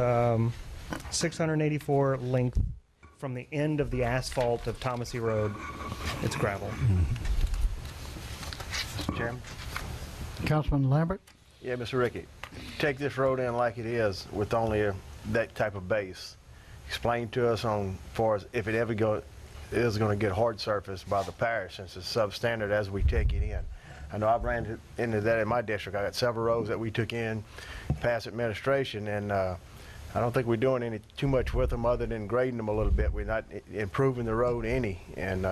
684 length from the end of the asphalt of Thomasy Road. It's gravel. Mr. Chairman? Councilman Lambert. Yeah, Mr. Ricky. Take this road in like it is with only that type of base. Explain to us on far as if it ever is going to get hard surfaced by the parish since it's substandard as we take it in. I know I've ran into that in my district. I got several roads that we took in past administration, and I don't think we're doing too much with them other than grading them a little bit. We're not improving the road any, and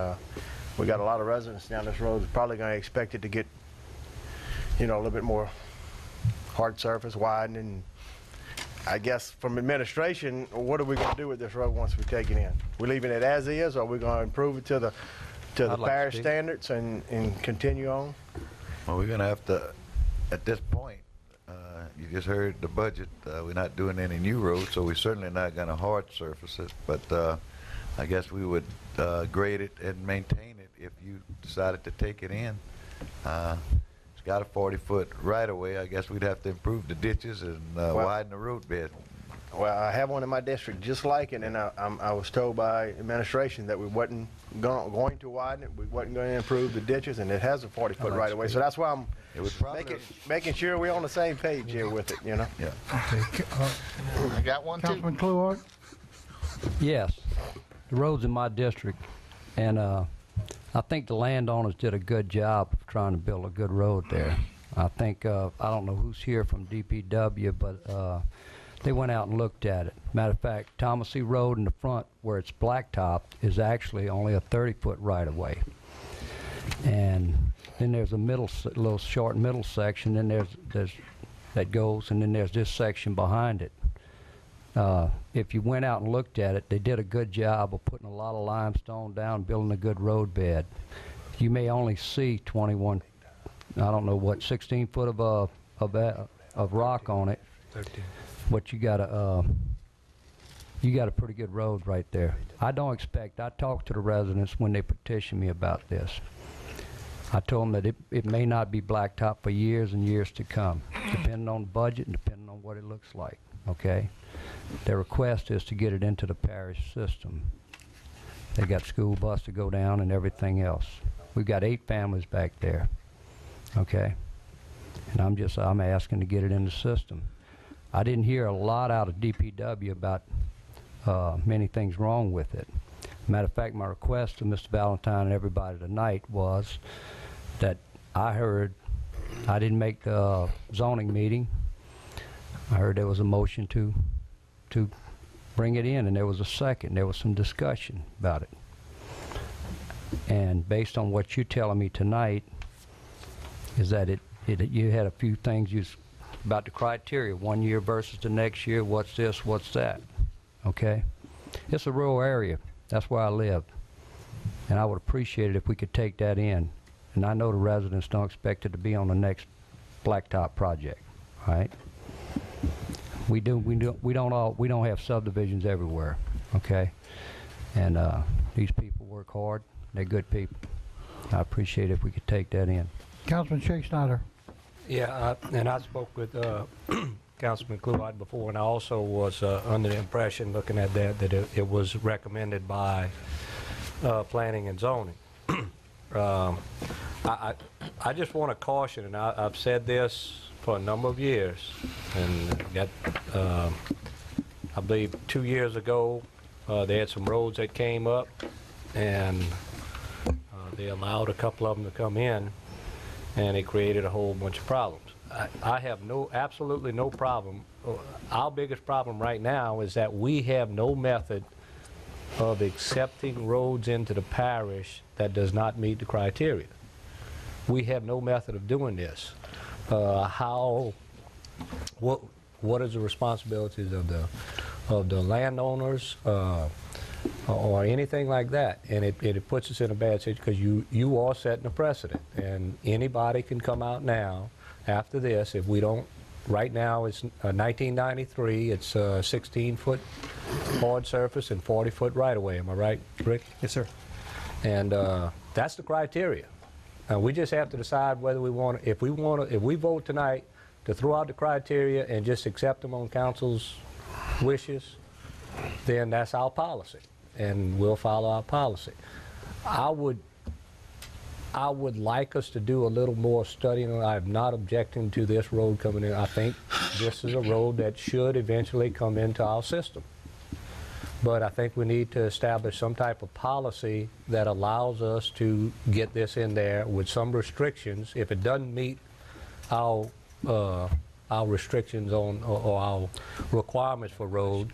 we got a lot of residents down this road that's probably going to expect it to get, a little bit more hard surface, widening. I guess from administration, what are we going to do with this road once we take it in? We're leaving it as is, or are we going to improve it to the parish standards and continue on? Well, we're going to have to, at this point, you just heard the budget. We're not doing any new roads, so we're certainly not going to hard surface it. But I guess we would grade it and maintain it if you decided to take it in. It's got a 40-foot right-of-way. I guess we'd have to improve the ditches and widen the road bed. Well, I have one in my district just like it, and I was told by administration that we wasn't going to widen it, we wasn't going to improve the ditches, and it has a 40-foot right-of-way. So that's why I'm making sure we're on the same page here with it, Yeah. Okay. I got one Councilman Kluart. Yes. The road's in my district, and I think the landowners did a good job of trying to build a good road there. I think, I don't know who's here from DPW, but they went out and looked at it. Matter of fact, Thomas E. Road in the front, where it's blacktop, is actually only a 30-foot right-of-way. And then there's a little short middle section, then there's that goes, and then there's this section behind it. If you went out and looked at it, they did a good job of putting a lot of limestone down, building a good road bed. You may only see 21, I don't know what, 16 foot of rock on it. 13. But you got a pretty good road right there. I talked to the residents when they petitioned me about this. I told them that it may not be blacktop for years and years to come, depending on the budget and depending on what it looks like, okay? Their request is to get it into the parish system. They got school bus to go down and everything else. We've got 8 families back there, okay? And I'm asking to get it in the system. I didn't hear a lot out of DPW about many things wrong with it. Matter of fact, my request to Mr. Valentine and everybody tonight was that I didn't make the zoning meeting. I heard there was a motion to bring it in, and there was a second. There was some discussion about it. And based on what you're telling me tonight, is that you had a few things about the criteria, 1 year versus the next year, what's this, what's that, okay? It's a rural area. That's where I live. And I would appreciate it if we could take that in. And I know the residents don't expect it to be on the next blacktop project, all right? We don't have subdivisions everywhere, okay? And these people work hard. They're good people. I appreciate it if we could take that in. Councilman Shea Snyder. Yeah, and I spoke with Councilman Kluwat before, and I also was under the impression, looking at that it was recommended by Planning and Zoning. I just want to caution, and I've said this for a number of years, and I believe 2 years ago they had some roads that came up, and they allowed a couple of them to come in, and it created a whole bunch of problems. I have absolutely no problem. Our biggest problem right now is that we have no method of accepting roads into the parish that does not meet the criteria. We have no method of doing this. What is the responsibilities of the landowners or anything like that? And it puts us in a bad situation because you are setting a precedent, and anybody can come out now after this. If we don't, right now it's 1993, it's 16-foot hard surface and 40-foot right-of-way. Am I right, Rick? Yes, sir. And that's the criteria. We just have to decide whether we want to, if we vote tonight to throw out the criteria and just accept them on council's wishes, then that's our policy, and we'll follow our policy. I would like us to do a little more studying. I'm not objecting to this road coming in. I think this is a road that should eventually come into our system. But I think we need to establish some type of policy that allows us to get this in there with some restrictions. If it doesn't meet our restrictions on or our requirements for road,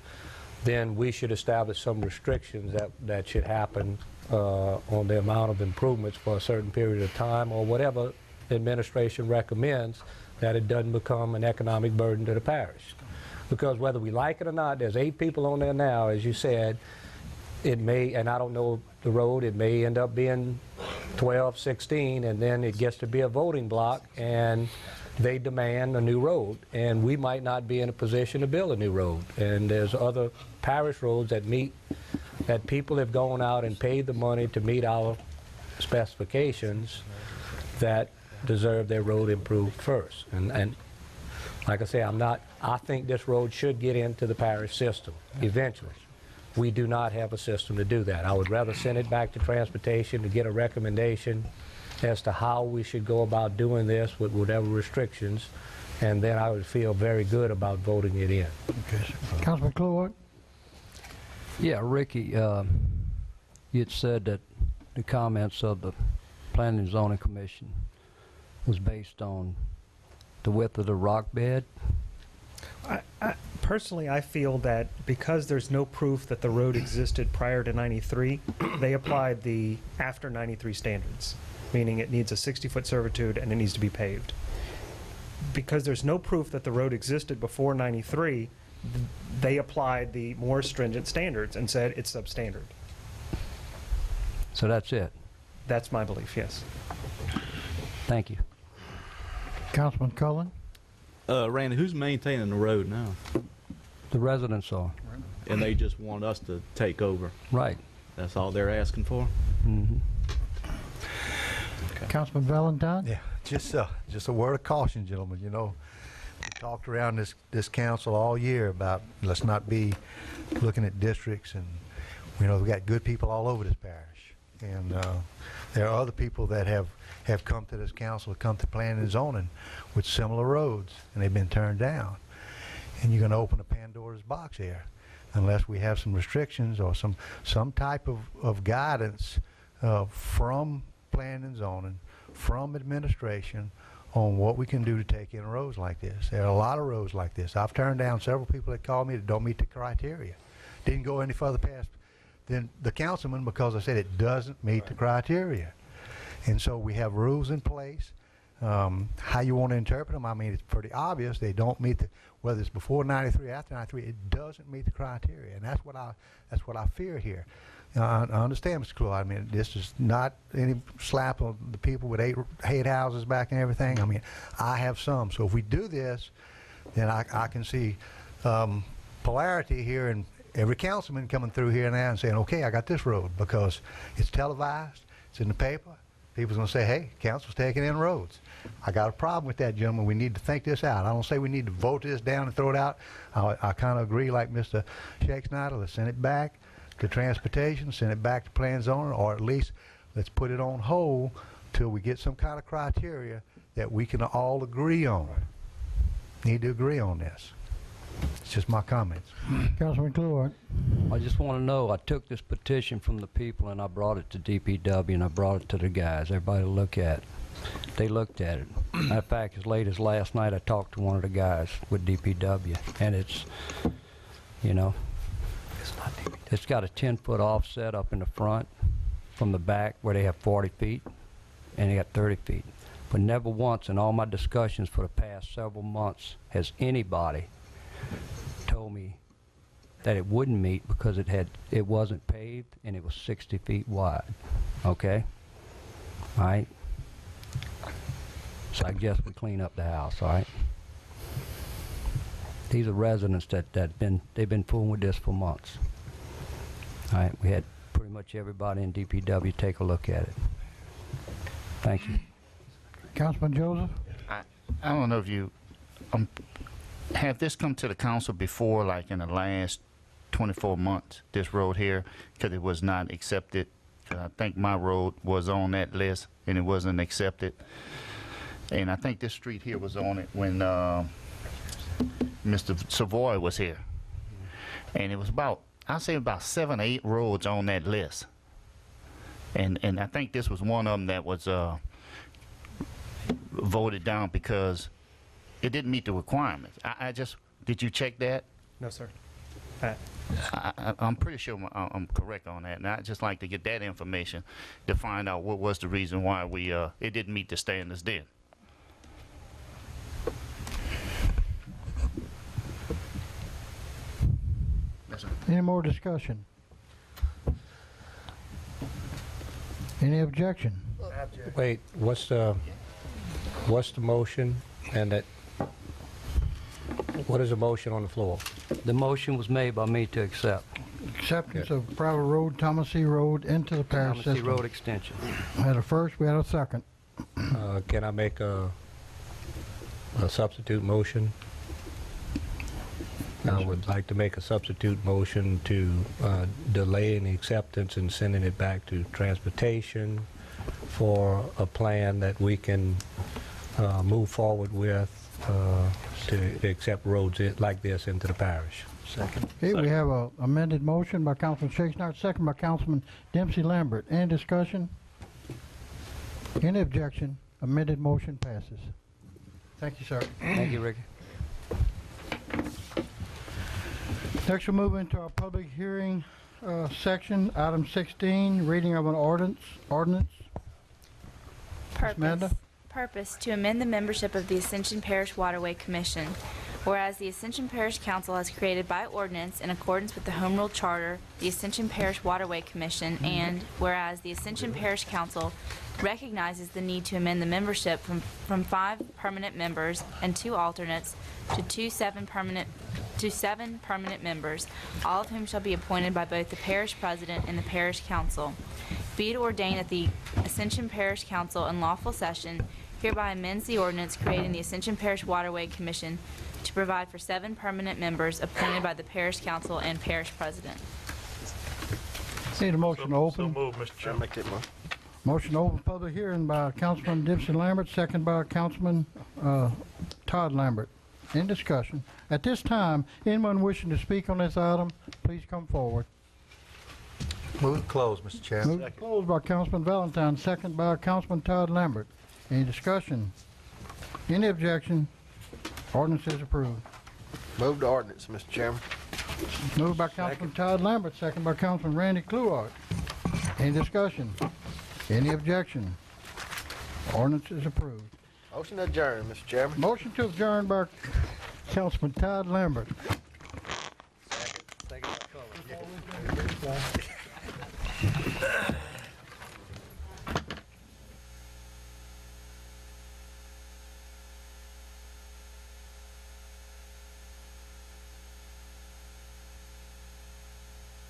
then we should establish some restrictions that should happen on the amount of improvements for a certain period of time, or whatever the administration recommends, that it doesn't become an economic burden to the parish. Because whether we like it or not, there's 8 people on there now, as you said. It may, and I don't know the road, it may end up being 12, 16, and then it gets to be a voting block, and they demand a new road, and we might not be in a position to build a new road. And there's other parish roads that people have gone out and paid the money to meet our specifications that deserve their road improved first. And like I say, I think this road should get into the parish system eventually. We do not have a system to do that. I would rather send it back to transportation to get a recommendation as to how we should go about doing this with whatever restrictions, and then I would feel very good about voting it in. Okay. Councilman Kluwat? Yeah, Ricky, you'd said that the comments of the Planning and Zoning Commission was based on the width of the rock bed. Personally, I feel that because there's no proof that the road existed prior to 93, they applied the after 93 standards, meaning it needs a 60-foot servitude and it needs to be paved. Because there's no proof that the road existed before 93, they applied the more stringent standards and said it's substandard. So that's it? That's my belief, yes. Thank you. Councilman Cullen? Randy, who's maintaining the road now? The residents are. And they just want us to take over? Right. That's all they're asking for? Mm-hmm. Okay. Councilman Valentine? Yeah, just a word of caution, gentlemen. You know, we talked around this council all year about let's not be looking at districts, and you know, we've got good people all over this parish, and there are other people that have come to this council, come to planning and zoning with similar roads, and they've been turned down. And you're going to open a Pandora's box here unless we have some restrictions or some type of guidance from planning and zoning, from administration on what we can do to take in roads like this. There are a lot of roads like this. I've turned down several people that called me that don't meet the criteria. Didn't go any further past than the councilman because I said it doesn't meet the criteria. And so we have rules in place. How you want to interpret them, I mean, it's pretty obvious. They don't meet whether it's before 93, after 93, it doesn't meet the criteria. And that's what I fear here. I understand, Mr. Clue. I mean, this is not any slap on the people with eight houses back and everything. I mean, I have some. So if we do this, then I can see polarity here, and every councilman coming through here now and saying, okay, I got this road because it's televised, it's in the paper. People's going to say, hey, council's taking in roads. I got a problem with that, gentlemen. We need to think this out. I don't say we need to vote this down and throw it out. I kind of agree like Mr. Snyder. Let's send it back to transportation, send it back to plan and zoning, or at least let's put it on hold till we get some kind of criteria that we can all agree on. Need to agree on this. It's just my comments. Councilman Cluart? I just want to know, I took this petition from the people and I brought it to DPW and I brought it to the guys, everybody to look at it. They looked at it. Matter of fact, as late as last night, I talked to one of the guys with DPW, and it's, you know, it's got a 10-foot offset up in the front from the back where they have 40 feet, and they got 30 feet. But never once in all my discussions for the past several months has anybody told me that it wouldn't meet because it wasn't paved and it was 60 feet wide. Okay? All right? So I guess we clean up the house, all right? These are residents they've been fooling with this for months. All right, we had pretty much everybody in DPW take a look at it. Thank you. Councilman Joseph? I don't know if you have this come to the council before, like in the last 24 months, this road here, because it was not accepted. I think my road was on that list and it wasn't accepted. And I think this street here was on it when Mr. Savoy was here. And it was about, I'd say about 7 or 8 roads on that list. And I think this was one of them that was voted down because it didn't meet the requirements. Did you check that? No, sir. I'm pretty sure I'm correct on that, and I'd just like to get that information to find out what was the reason why it didn't meet the standards then. Any more discussion? Any objection? Wait, what's the motion, and what is the motion on the floor? The motion was made by me to accept. Acceptance of private road, Thomas C. Road, into the parish Thomas C. system. Road extension. We had a first, we had a second. Can I make a substitute motion? I would like to make a substitute motion to delay the acceptance and sending it back to transportation for a plan that we can move forward with to accept roads like this into the parish. Second. Okay, we have a amended motion by Councilman Shakespeare, second by Councilman Dempsey Lambert. Any discussion? Any objection? Amended motion passes. Thank you, sir. Thank you, Ricky. Next, we'll move into our public hearing section, item 16, reading of an ordinance. Amanda? Purpose, to amend the membership of the Ascension Parish Waterway Commission. Whereas the Ascension Parish Council has created by ordinance in accordance with the Home Rule Charter, the Ascension Parish Waterway Commission, and whereas the Ascension Parish Council recognizes the need to amend the membership from 5 permanent members and 2 alternates to 7 permanent members, all of whom shall be appointed by both the parish president and the parish council. Be it ordained that the Ascension Parish Council in lawful session hereby amends the ordinance creating the Ascension Parish Waterway Commission to provide for 7 permanent members appointed by the parish council and parish president. Need a motion to open. So moved, Mr. Chairman. Make that motion. Motion to open public hearing by Councilman Dempsey Lambert, second by Councilman Todd Lambert. In discussion. At this time, anyone wishing to speak on this item, please come forward. Move to close, Mr. Chairman. Move to close by Councilman Valentine, second by Councilman Todd Lambert. Any discussion? Any objection? Ordinance is approved. Move to ordinance, Mr. Chairman. Moved by Councilman Todd Lambert, second by Councilman Randy Kluart. Any discussion? Any objection? Ordinance is approved. Motion to adjourn, Mr. Chairman. Motion to adjourn by Councilman Todd Lambert. Second by Cullen.